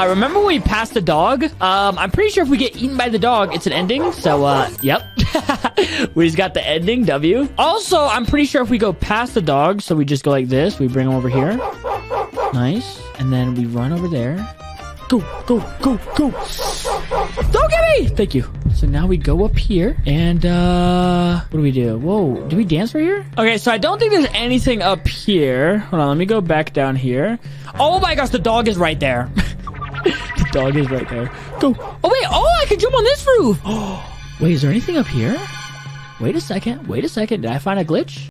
Remember when we passed the dog? I'm pretty sure if we get eaten by the dog, it's an ending. So, yep. We just got the ending, W. Also, I'm pretty sure if we go past the dog, so we just go like this. We bring him over here. Nice. And then we run over there. Go, go, go, go. Don't get me! Thank you. So now we go up here. And, what do we do? Whoa. Do we dance right here? Okay, so I don't think there's anything up here. Hold on, let me go back down here. Oh my gosh, the dog is right there. The dog is right there. Go. Oh, wait. Oh, I can jump on this roof. Oh, wait, is there anything up here? Wait a second. Wait a second. Did I find a glitch?